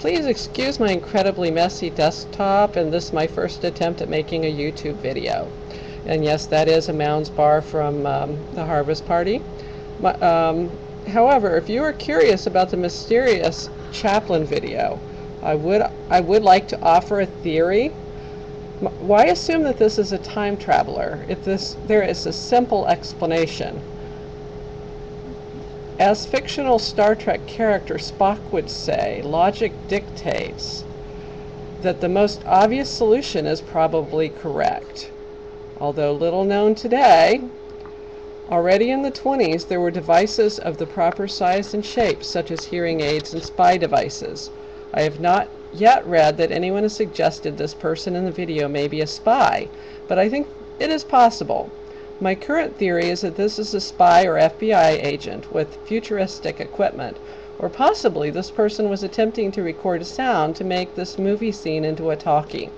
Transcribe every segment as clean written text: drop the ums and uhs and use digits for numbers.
Please excuse my incredibly messy desktop, and this is my first attempt at making a YouTube video. And yes, that is a Mounds bar from the Harvest Party. However, if you are curious about the mysterious Chaplin video, I would like to offer a theory. Why assume that this is a time traveler if there is a simple explanation? As fictional Star Trek character Spock would say, logic dictates that the most obvious solution is probably correct. Although little known today, already in the 20s there were devices of the proper size and shape, such as hearing aids and spy devices. I have not yet read that anyone has suggested this person in the video may be a spy, but I think it is possible. My current theory is that this is a spy or FBI agent with futuristic equipment, or possibly this person was attempting to record a sound to make this movie scene into a talkie.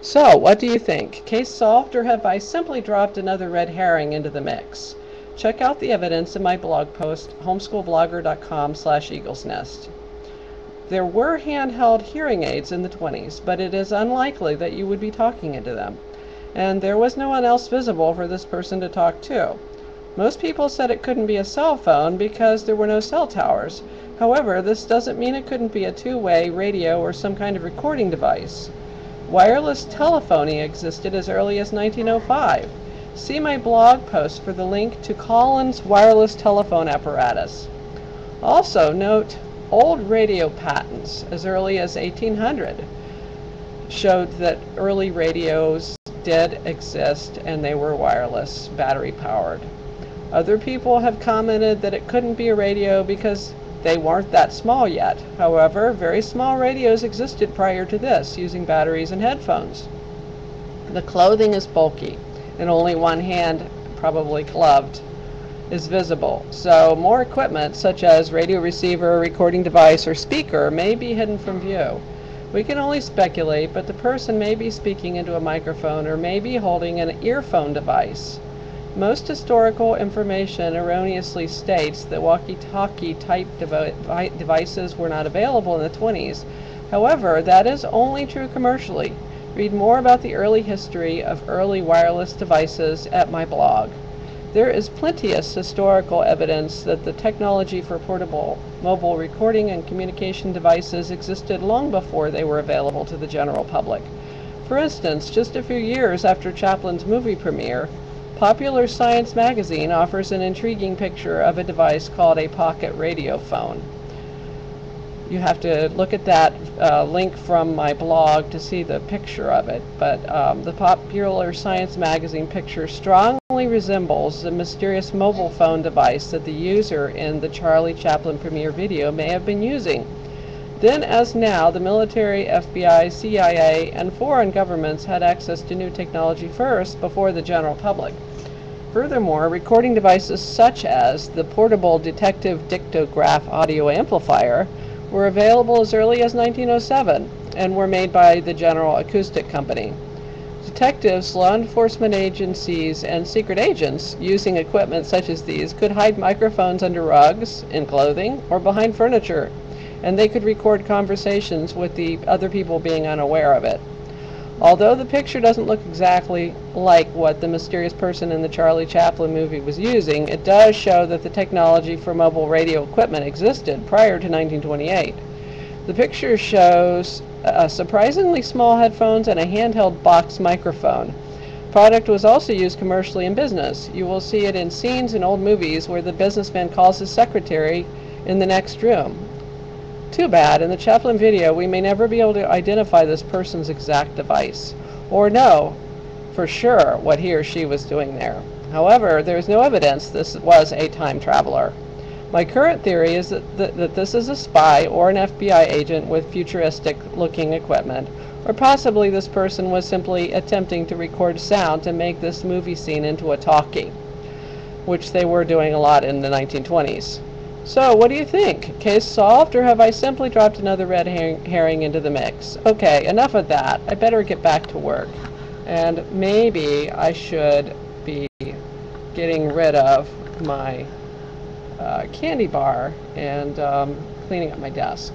So, what do you think? Case solved, or have I simply dropped another red herring into the mix? Check out the evidence in my blog post, homeschoolblogger.com/eaglesnest. There were handheld hearing aids in the 20s, but it is unlikely that you would be talking into them. And there was no one else visible for this person to talk to. Most people said it couldn't be a cell phone because there were no cell towers. However, this doesn't mean it couldn't be a two-way radio or some kind of recording device. Wireless telephony existed as early as 1905. See my blog post for the link to Collins' wireless telephone apparatus. Also note old radio patents as early as 1800 showed that early radios did exist and they were wireless, battery powered. Other people have commented that it couldn't be a radio because they weren't that small yet. However, very small radios existed prior to this, using batteries and headphones. The clothing is bulky and only one hand, probably gloved, is visible. So more equipment such as radio receiver, recording device, or speaker may be hidden from view. We can only speculate, but the person may be speaking into a microphone or may be holding an earphone device. Most historical information erroneously states that walkie-talkie type devices were not available in the 20s. However, that is only true commercially. Read more about the early history of early wireless devices at my blog. There is plenteous historical evidence that the technology for portable mobile recording and communication devices existed long before they were available to the general public. For instance, just a few years after Chaplin's movie premiere, Popular Science magazine offers an intriguing picture of a device called a pocket radiophone. You have to look at that link from my blog to see the picture of it, but the Popular Science magazine picture strongly resembles the mysterious mobile phone device that the user in the Charlie Chaplin premiere video may have been using. Then, as now, the military, FBI, CIA, and foreign governments had access to new technology first before the general public. Furthermore, recording devices such as the portable detective Dictograph audio amplifier were available as early as 1907 and were made by the General Acoustic Company. Detectives, law enforcement agencies, and secret agents using equipment such as these could hide microphones under rugs, in clothing, or behind furniture, and they could record conversations with the other people being unaware of it. Although the picture doesn't look exactly like what the mysterious person in the Charlie Chaplin movie was using, it does show that the technology for mobile radio equipment existed prior to 1928. The picture shows surprisingly small headphones and a handheld box microphone. Product was also used commercially in business. You will see it in scenes in old movies where the businessman calls his secretary in the next room. Too bad, in the Chaplin video we may never be able to identify this person's exact device, or know for sure what he or she was doing there. However, there is no evidence this was a time traveler. My current theory is that this is a spy or an FBI agent with futuristic looking equipment, or possibly this person was simply attempting to record sound to make this movie scene into a talkie, which they were doing a lot in the 1920s. So, what do you think? Case solved, or have I simply dropped another red herring into the mix? Okay, enough of that. I better get back to work. And maybe I should be getting rid of my candy bar and cleaning up my desk.